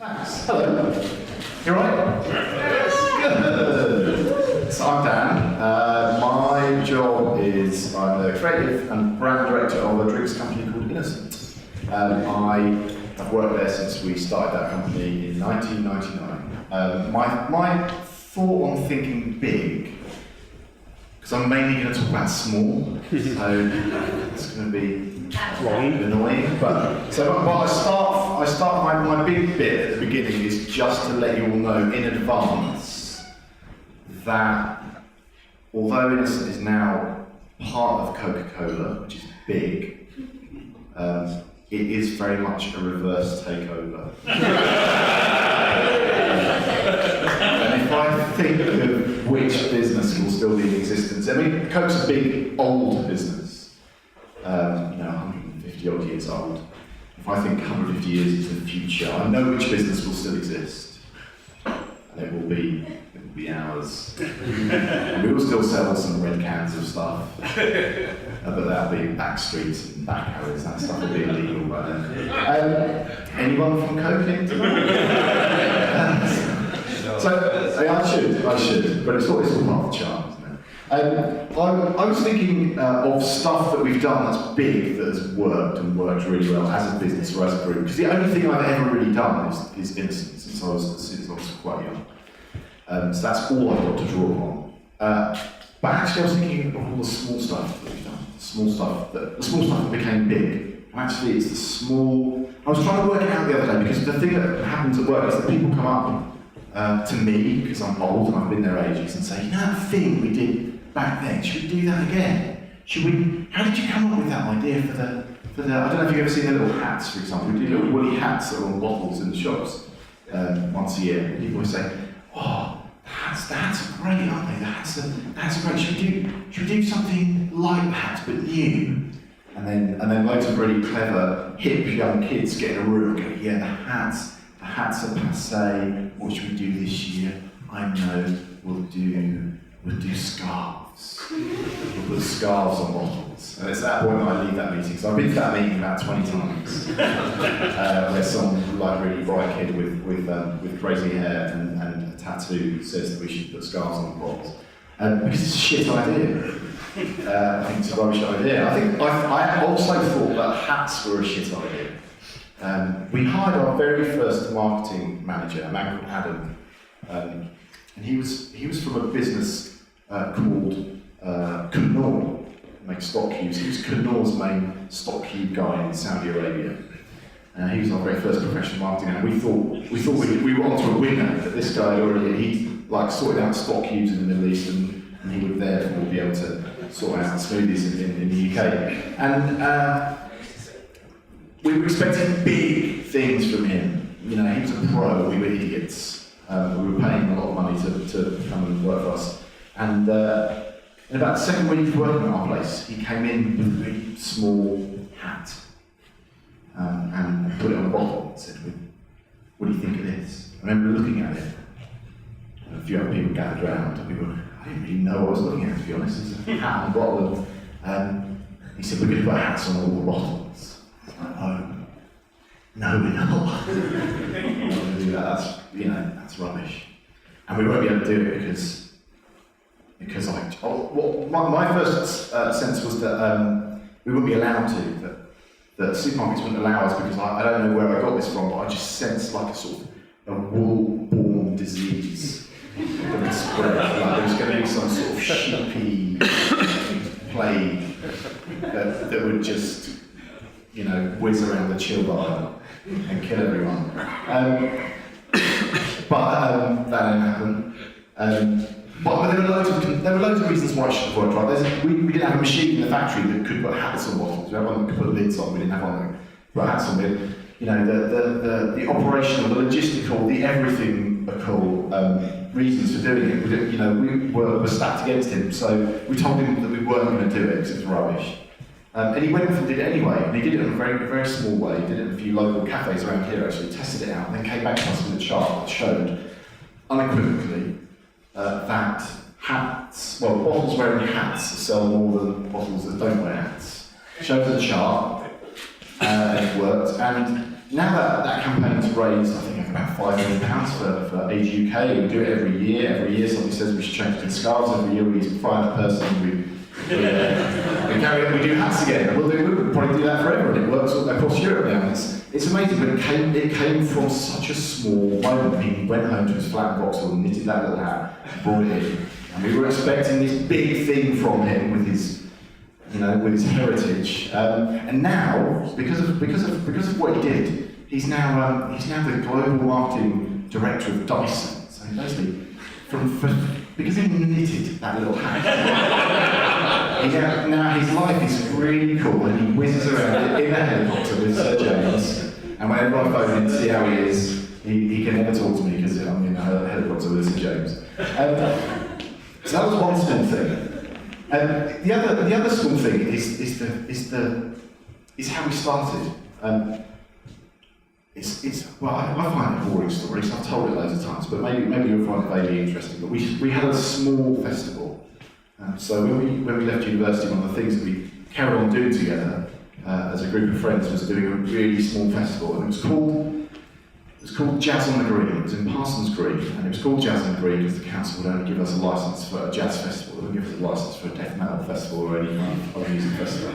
Thanks. Hello. You alright? Good. So I'm Dan. My job is I'm the creative and brand director of a drinks company called Innocent. I've worked there since we started that company in 1999. My thought on thinking big, because I'm mainly going to talk about small, so it's going to be annoying. But so I start my big bit at the beginning is just to let you all know in advance that although Innocent is now part of Coca-Cola, which is big, it is very much a reverse takeover. And if I think of which business will still be in existence, I mean, Coke's a big, old business, 150 odd years old. If I think 150 years into the future, I know which business will still exist, and it will be ours. And we will still sell some red cans of stuff, but that'll be back streets and back alleys. That stuff will be illegal by then. Anyone from Coke in tonight? So I should, but it's all part of the charm, isn't it? I was thinking of stuff that we've done that's big, that has worked and worked really well as a business or as a group. Because the only thing I've ever really done is Innocent since I was quite young. So that's all I've got to draw on. But actually, I was thinking of all the small stuff that we've done, the small stuff that became big. And actually, it's the small. I was trying to work it out the other day because the thing that happens at work is that people come up to me because I'm old and I've been there ages and say, that thing we did back then, should we do that again? How did you come up with that idea for the I don't know if you've ever seen the little hats, for example. We do little woolly hats that are on bottles in the shops once a year. And people always say, oh, the hats are great, aren't they? The hats are great. Should we do something like that but new? And then loads of really clever, hip young kids get in a room and go, yeah, the hats are passé. What should we do this year? I know, we'll do scarves. We'll put scarves on bottles. And it's at that point that I leave that meeting. So I've been to that meeting about 20 times. Where some really bright kid with crazy hair and a tattoo says that we should put scarves on bottles. Because it's a shit idea. I think it's a rubbish idea. I also thought that hats were a shit idea. We hired our very first marketing manager, a man called Adam, and he was from a business called Knorr, makes stock cubes. He was Knorr's main stock cube guy in Saudi Arabia. He was our very first professional marketing man. We thought we were onto a winner, but this guy he sorted out stock cubes in the Middle East, and he would therefore be able to sort out smoothies in the UK. And we were expecting big things from him. He was a pro, we were idiots. We were paying a lot of money to come and work for us. And in about the second week of working at our place, he came in with a really small hat and put it on a bottle and said, what do you think of this? I remember looking at it. And a few other people gathered around, and I didn't really know what I was looking at, to be honest. It's a hat and a bottle. He said, we're going to put hats on all the bottles. No, we're not. We're not going to do that. That's rubbish. And we won't be able to do it because my first sense was that we wouldn't be allowed to. That supermarkets wouldn't allow us because I don't know where I got this from, but I just sensed like a sort of a wool-borne disease that would spread. Like there was going to be some sort of sheepy plague that would just whiz around the chill bar and kill everyone. But that didn't happen. But there were loads of reasons why it should have worked right. We didn't have a machine in the factory that could put hats on bottles. We had one that could put lids on. We didn't have one that could put hats on. The operational, the logistical, the everything reasons for doing it. We were stacked against him. So we told him that we weren't going to do it because it was rubbish. And he went off and did it anyway, and he did it in a very, very small way. He did it in a few local cafes around here, actually, tested it out, and then came back to us with a chart that showed unequivocally that bottles wearing hats sell more than bottles that don't wear hats. Showed the chart, and it worked, and now that campaign's raised, I think, about £5 million for Age UK. We do it every year. Every year somebody says we should change the scarves. Every year we find a person, we carry on, we do hats again. We'll probably do that forever, and it works all across Europe now. It's amazing, but it came from such a small moment. He went home to his flat in Vauxhall and knitted that little hat, brought it in, and we were expecting this big thing from him with his heritage. And now, because of what he did, he's now the global marketing director of Dyson. So basically, because he knitted that little hat, now his life is really cool, and he whizzes around in a helicopter with Sir James. And whenever I phone him to see how he is, he can never talk to me because I'm in a helicopter with Sir James. So that was one small thing. The other small thing is how we started. I find it a boring story, so I've told it loads of times, but maybe you'll find it vaguely interesting. But we had a small festival. So when we left university, one of the things that we carried on doing together as a group of friends was doing a really small festival, and it was called Jazz on the Green. It was in Parsons Green, and it was called Jazz on the Green because the council would only give us a licence for a jazz festival. They wouldn't give us a licence for a death metal festival or any other music festival.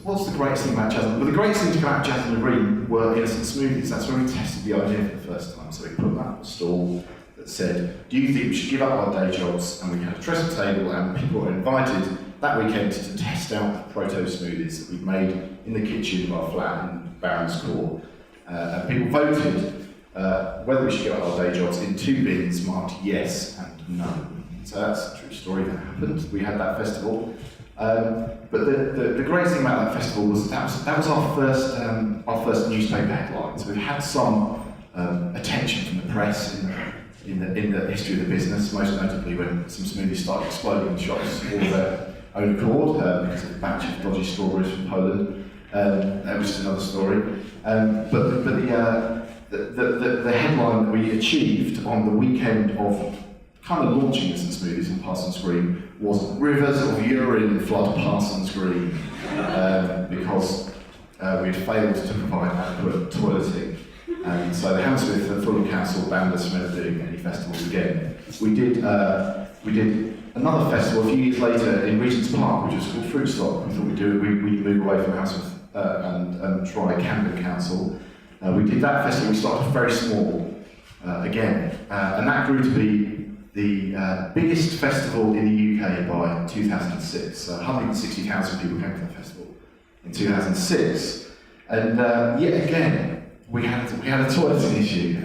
What's the greatest thing about Jazz? Well, the greatest thing about Jazz on the Green were innocent smoothies. That's when we tested the idea for the first time. So we put that on a stall that said, do you think we should give up our day jobs? And we had a trestle table, and people were invited that weekend to test out the proto smoothies that we'd made in the kitchen of our flat in Barron's Court. And people voted whether we should give up our day jobs in 2 bins marked yes and no. So that's a true story that happened. We had that festival. But the great thing about that festival was that was our first newspaper headline. So we've had some attention from the press in the history of the business, most notably when some smoothies started exploding in shops all of their own accord because of a batch of dodgy strawberries from Poland. That was just another story. But the headline that we achieved on the weekend of kind of launching Innocent Smoothies on Parsons Green was "Rivers of urine flood Parsons Green," because we had failed to provide adequate toileting. And so the Hammersmith and Fulham Council banned us from ever doing any festivals again. We did another festival a few years later in Regent's Park, which was called Fruit Stock. We thought we'd move away from Hammersmith and try Camden Council. We did that festival. We started very small again, and that grew to be the biggest festival in the UK by 2006. So 160,000 people came to the festival in 2006, and yet again we had a toileting issue,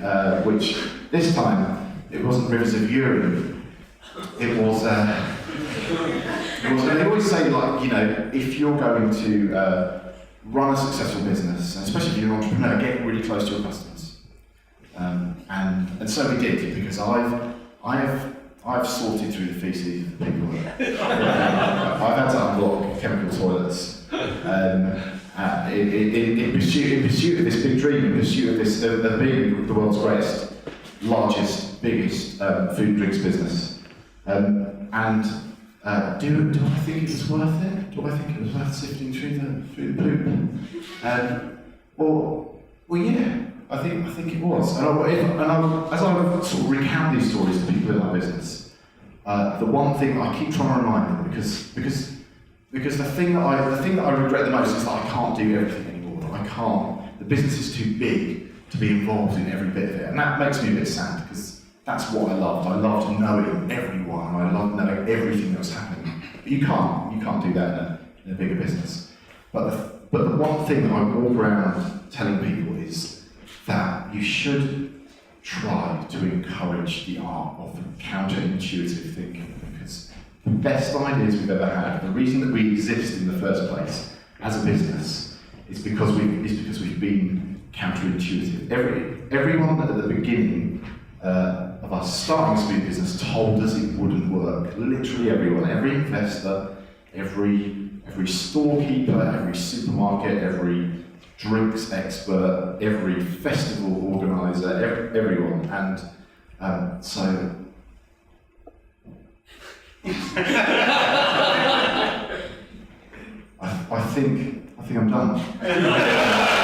which this time it wasn't rivers of urine. It was. They always say, like, you know, if you're going to run a successful business, and especially if you're an entrepreneur, get really close to your customers. And so we did, because I've sorted through the feces of the people. I've had to unblock chemical toilets in pursuit of this big dream, in pursuit of this of being the world's greatest, largest, biggest food and drinks business. Do I think it was worth it? Do I think it was worth sifting through the food poop? Well, yeah. I think it was, as I sort of recount these stories to people in our business, the one thing I keep trying to remind them, because the thing that I regret the most is that I can't do everything anymore. I can't. The business is too big to be involved in every bit of it, and that makes me a bit sad, because that's what I loved. I loved knowing everyone. I loved knowing everything that was happening. But you can't do that in a bigger business. But the one thing that I walk around telling people is that you should try to encourage the art of counterintuitive thinking, because the best ideas we've ever had, the reason that we exist in the first place as a business, is because we've been counterintuitive. Everyone at the beginning of our starting smooth business told us it wouldn't work. Literally everyone, every investor, every storekeeper, every supermarket, every drinks expert, every festival organizer, everyone, and so I think I'm done.